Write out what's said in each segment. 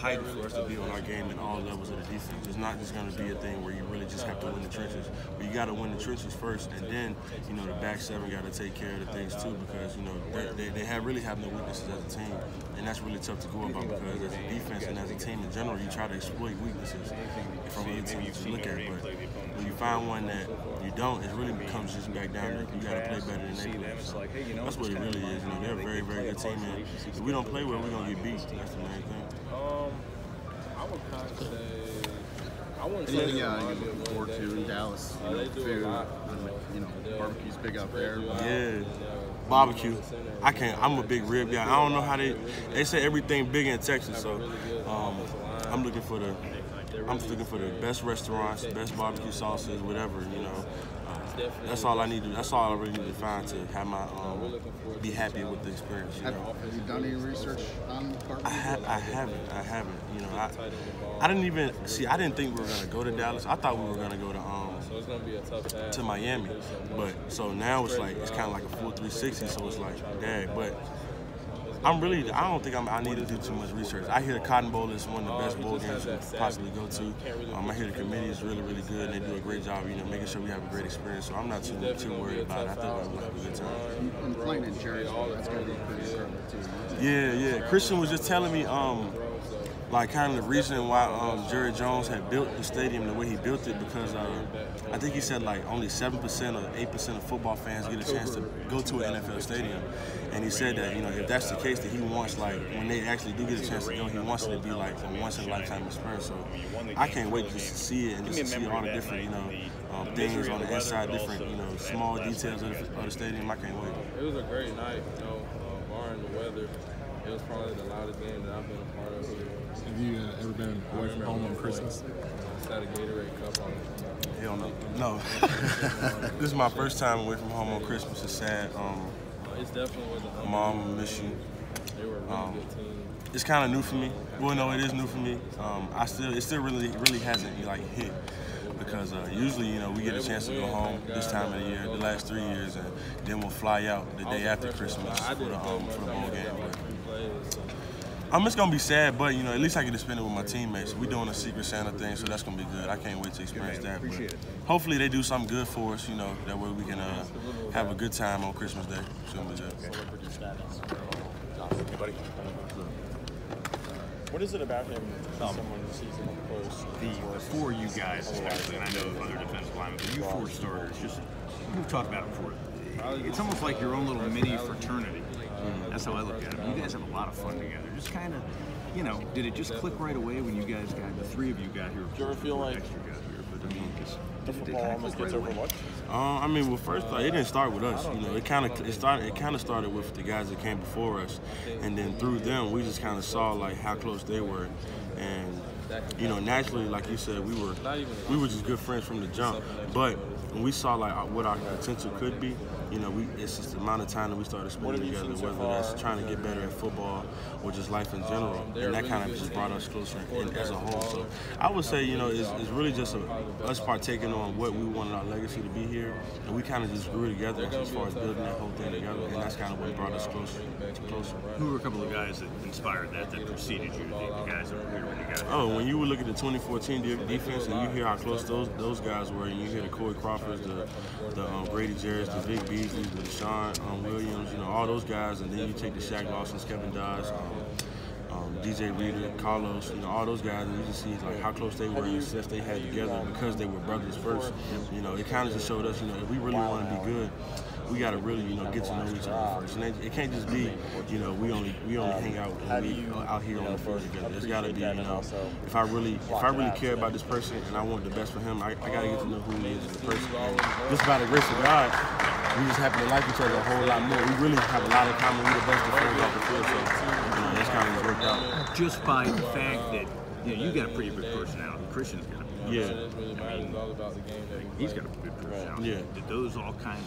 heightened for us to be on our game in all levels of the defense. It's not just going to be a thing where you really just have to win the trenches. But you got to win the trenches first, and then, you know, the back seven got to take care of the things too, because, you know, they really have no weaknesses as a team, and that's really tough to go about, because as a defense and as a team in general, you try to exploit weaknesses from other teams to look at. But when you find one that you don't, it really becomes just back down to you got to play better than they play. So that's what it really is. You know, they're a very, very good team, and if we don't play well, we're gonna get beat. That's the main thing. I would kind of say, I wouldn't say anything you're looking forward to in Dallas. You know, food, you know, barbecue's big out there. Yeah, barbecue. I'm a big rib guy. I don't know how they say everything big in Texas, so I'm looking for the best restaurants, best barbecue sauces, whatever. You know, that's all I need to. That's all I really need to find to have my be happy with the experience. You know? Have you done any research on barbecue? I haven't. You know, I didn't even see. I didn't think we were gonna go to Dallas. I thought we were gonna go to Miami, but so now it's like it's kind of like a full 360. So it's like, dang, but. I don't think I need to do too much research. I hear the Cotton Bowl is one of the best bowl games you can possibly go to. I hear the committee is really, really good, and they do a great job, you know, making sure we have a great experience. So I'm not too worried about it. I think we'll have a good time. And playing in Jerry's, that's going to be pretty incredible too. Yeah. Christian was just telling me, like kind of the reason why Jerry Jones had built the stadium the way he built it, because I think he said like only 7% or 8% of football fans get a chance to go to an NFL stadium. And he said that, you know, if that's the case, that he wants, like, when they actually do get a chance to go, he wants it to be like a once-in-a-lifetime experience. So I can't wait just to see it and just to see all the different, you know, things on the inside, different, you know, small details of the stadium. I can't wait. It was a great night, you know, barring the weather. It was probably the loudest game that I've been a part of here. Have you ever been away from home on Christmas? Had a Gatorade cup on it. Hell no. No. This is my first time away from home on Christmas. It's sad. It's definitely was a Mom, miss you. They were a really good team. It's kind of new for me. Well, no, it is new for me. It still really hasn't like hit, because usually, you know, we get a chance to go home this time of the year, the last 3 years, and then we'll fly out the day after Christmas for the bowl game. It's gonna be sad, but you know, at least I get to spend it with my teammates. We're doing a Secret Santa thing, so that's gonna be good. I can't wait to experience that. But hopefully they do something good for us, you know, that way we can have a good time on Christmas Day. So be good. Hey, buddy. What is it about him that someone sees him up close? For you guys, especially, and I know other defensive linemen, but you four starters, just, we've talked about it before. It's almost like your own little mini fraternity. That's how I look at it. You guys have a lot of fun together. Just kind of, you know, did it just click right away when you guys got, the three of you got here? Do you ever feel like extra got here, but I mean, the football almost gets overlooked? I mean, well, first, it didn't start with us. You know, it kind of started with the guys that came before us, and then through them, we just kind of saw like how close they were, and you know, naturally, like you said, we were just good friends from the jump. But when we saw like what our potential could be, you know, it's just the amount of time that we started spending together, whether that's trying to get better at football or just life in general, and that kind of just brought us closer as a whole. So I would say, you know, it's really just us partaking on what we wanted our legacy to be here, and we kind of just grew together as far as building that whole thing together, and that's kind of what brought us closer. Who were a couple of guys that inspired that preceded you, the guys that were here when you got here? Oh, when you would look at the 2014 defense and you hear how close those guys were, and you hear the Corey Crawfords, the Grady Jarrett's, the Vic Beasley, the Deshaun Williams, you know, all those guys, and then you take the Shaq Lawsons, Kevin Dodge, DJ Reader, Carlos, you know, all those guys, and you just see like how close they were and the success they had together because they were brothers first. You know, it kind of just showed us, you know, if we really want to be good, we got to really, you know, get to know each other first. And it can't just be, you know, we only hang out and we out here on the field together. It's got to be, you know, if I really care about this person and I want the best for him, I got to get to know who he is as a person. And just by the grace of God, we just happen to like each other a whole lot more. We really have a lot in common. We're the best defenders off the field, so you know, that's kind of just worked out. Just by the fact that, you know, you got a pretty big personality. Christian's got a he's got a good personality. Yeah. Did those all kind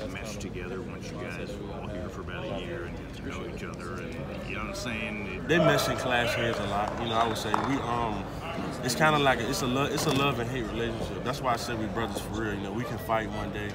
of mesh together once you guys were all here for about a year and get to know each other? And you know what I'm saying? They mesh and clash heads a lot. You know, I would say it's kind of like it's a love and hate relationship. That's why I said we brothers for real. You know, we can fight one day,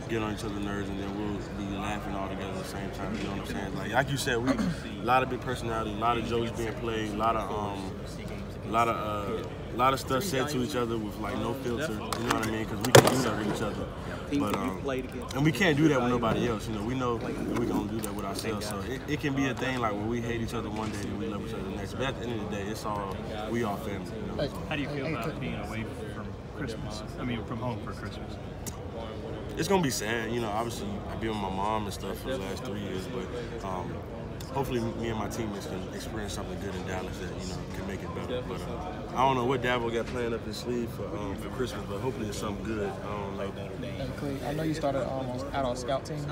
get on each other's nerves, and then we'll be laughing all together at the same time. You know what I'm saying? Like you said, a lot of big personality, a lot of jokes being played, a lot of stuff said to each other with like no filter. You know what I mean? Because we can do that with each other. But and we can't do that with nobody else. You know, we know that we're gonna do that with ourselves. So it can be a thing like where we hate each other one day and we love each other the next. But at the end of the day, we all family. You know? How do you feel about being away from Christmas? I mean, from home for Christmas. It's gonna be sad. You know, obviously I've been with my mom and stuff for the last 3 years, but hopefully me and my teammates can experience something good in Dallas that, you know, can make it better. But I don't know what Davo got planned up his sleeve for Christmas, but hopefully it's something good. I don't know. And Clay, I know you started out on scout team.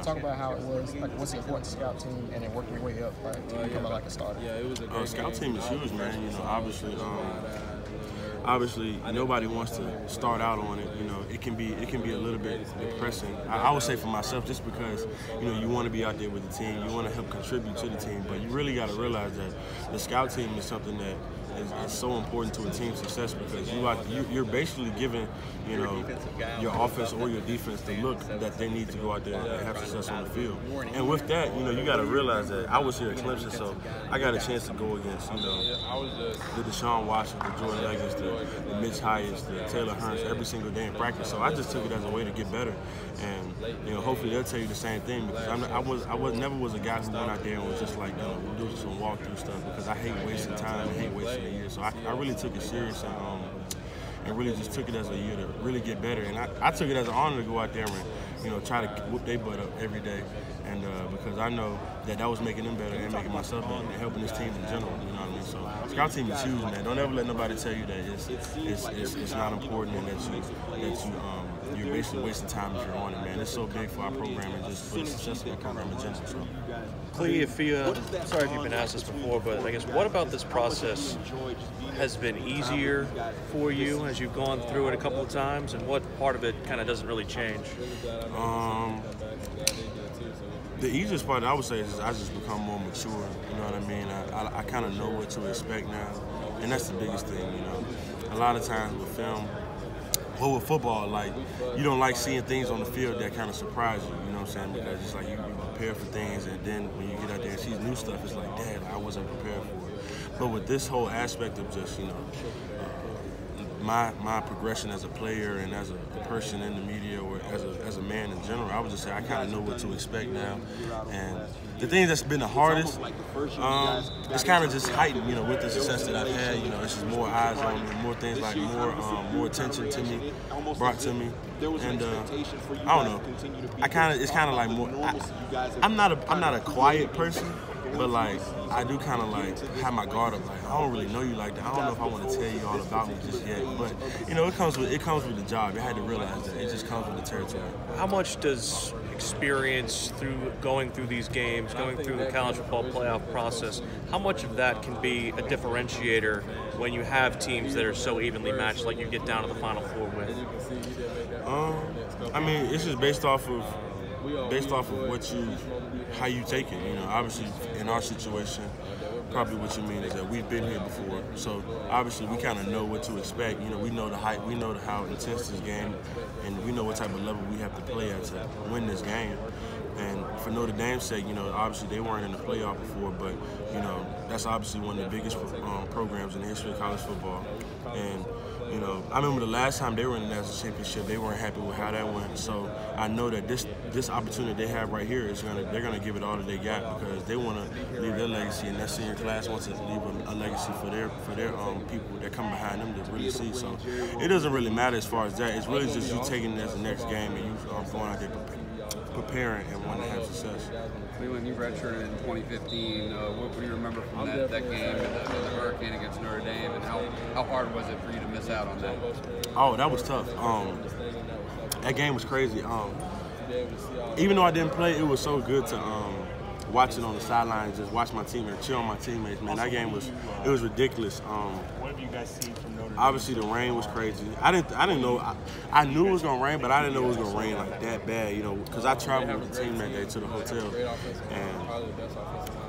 Talk about how it was, like what's the importance of scout team and then working your way up, right, to become like a starter. Yeah, it was a great scout game. team is huge, man. You know, obviously nobody wants to start out on it. You know, it can be a little bit depressing. I would say for myself, just because, you know, you want to be out there with the team, you want to help contribute to the team, but you really got to realize that the scout team is something that is so important to a team's success, because you're basically giving, you know, your offense or your defense the look that they need to go out there and have success on the field. And with that, you know, you got to realize that I was here at Clemson, so I got a chance to go against, you know, the Deshaun Watson, the Jordan Leggins, the Mitch Hyatts, the Taylor Hearns every single day in practice. So I just took it as a way to get better, and, you know, hopefully they'll tell you the same thing, because I never was a guy who went out there and was just like, you know, we'll do some walkthrough stuff, because I hate wasting time, I hate wasting a year. So I really took it serious and really just took it as a year to really get better. And I took it as an honor to go out there and, you know, try to whoop their butt up every day. And because I know that was making them better and making myself better and helping this team in general. You know what I mean? So scout team is huge, man. Don't ever let nobody tell you that it's not important and that you're basically wasting time if you're on it, man. It's so big for our program and just for the success of our program in general. So. Clee, sorry if you've been asked this before, but I guess what about this process has been easier for you as you've gone through it a couple of times, and what part of it kind of doesn't really change? The easiest part I would say is I just become more mature. You know what I mean? I kind of know what to expect now, and that's the biggest thing. You know, a lot of times with film. Well, with football, like, you don't like seeing things on the field that kind of surprise you, you know what I'm saying? Because it's like you prepare for things, and then when you get out there and see new stuff, it's like, damn, I wasn't prepared for it. But with this whole aspect of just, you know, my progression as a player and as a person in the media or as a man in general, I would just say I kind of know what to expect now. And the thing that's been the hardest, it's kind of just heightened, you know, with the success that I've had. You know, it's just more eyes on me, more things like more attention to me, brought to me. And I don't know, it's kind of like more. I'm not a quiet person. But like, I do kind of like have my guard up. Like, I don't really know you like that. I don't know if I want to tell you all about me just yet. But you know, it comes with the job. You had to realize that it just comes with the territory. How much does experience through going through these games, going through the college football playoff process, how much of that can be a differentiator when you have teams that are so evenly matched, like you get down to the Final Four with? I mean, it's just based off of how you take it. You know, obviously in our situation, probably what you mean is that we've been here before, so obviously we kind of know what to expect. You know, we know the height, we know how intense this game, and we know what type of level we have to play at to win this game. And for Notre Dame's sake, you know, obviously they weren't in the playoff before, but you know, that's obviously one of the biggest programs in the history of college football. And you know, I remember the last time they were in the national championship, they weren't happy with how that went. So I know that this opportunity they have right here they're gonna give it all that they got, because they want to leave their legacy, and that senior class wants to leave a legacy for their people that come behind them to really see. So it doesn't really matter as far as that. It's really just you taking it as the next game and you going out there preparing and wanting to have success. When you redshirted in 2015, what do you remember from that game and the Hurricane against Notre Dame, and how hard was it for you to miss out on that? Oh, that was tough. That game was crazy. Even though I didn't play, it was so good to watch it on the sidelines, just watch my teammates, cheer on my teammates. Man, that game was ridiculous. What have you guys seen from Notre Dame? Obviously, the rain was crazy. I didn't know. I knew it was gonna rain, but I didn't know it was gonna rain like that bad. You know, because I traveled with the team that day to the hotel, and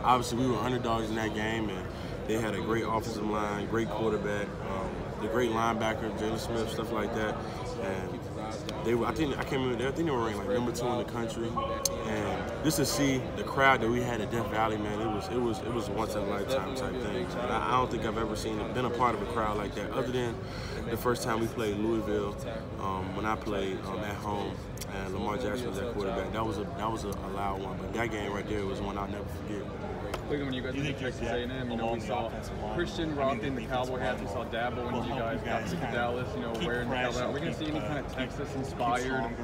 obviously we were underdogs in that game, and They had a great offensive line, great quarterback, the great linebacker, Jalen Smith, stuff like that. And they were, I think they were ranked like number 2 in the country. And just to see the crowd that we had at Death Valley, man, it was a once in a lifetime type thing. And I don't think I've ever been a part of a crowd like that, other than the first time we played Louisville, when I played at home, and Lamar Jackson was at quarterback. That was a loud one, but that game right there was one I'll never forget. When you guys went to Texas A&M, we saw Christian rocking the cowboy hat. We saw Dabo when you guys got to Dallas, wearing the cowboy hat. Are we going to see any kind of Texas-inspired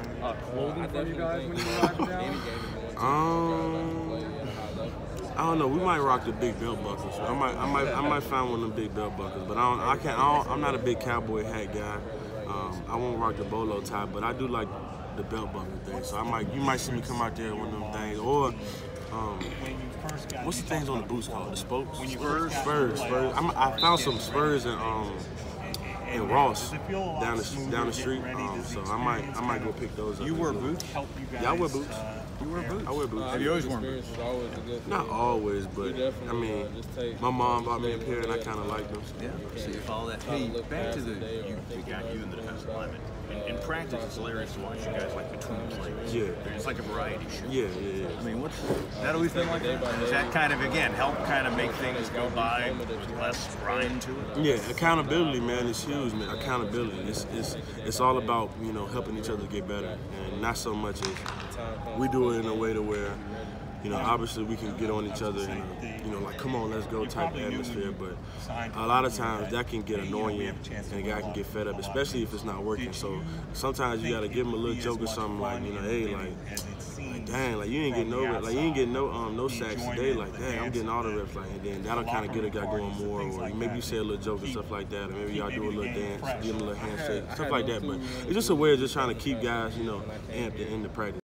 clothing from you guys when you arrive in Dallas? I don't know. We might rock the big belt buckles. I might find one of them big belt buckles. But I'm not a big cowboy hat guy. I won't rock the bolo tie, but I do like the belt buckle thing. So you might see me come out there with one of them things. Or what's the things on the boots called? The spokes? Spurs. I found some Spurs in Ross down the street. So I might go pick those up. You wear boots? Yeah, I wear boots. You wear boots? I wear boots. Have you always worn boots? Not always, but I mean, my mom bought me a pair and I kind of like them. Yeah, so you follow that. Hey, back to the guy, you and the defensive lineman. In practice, it's hilarious to watch you guys like between plays. Yeah. It's like a variety show. Yeah. I mean, what's that always been like that? Does that kind of, again, help kind of make things go by with less grind to it? Yeah, accountability, man, is huge, man. Accountability. It's all about, helping each other get better. And not so much as we do it in a way to where, obviously we can get on each other and, like, come on, let's go type of atmosphere. But a lot of times that can get annoying and a guy can get fed up, especially if it's not working. So sometimes you got to give him a little joke or something like, hey, like dang, like you ain't getting no sacks today, like dang, I'm getting all the reps, like, and then that'll kind of get a guy going more. Or maybe you say a little joke and stuff like that, or maybe y'all do a little dance, give him a little handshake, stuff like that. But it's just a way of just trying to keep guys, amped in the practice.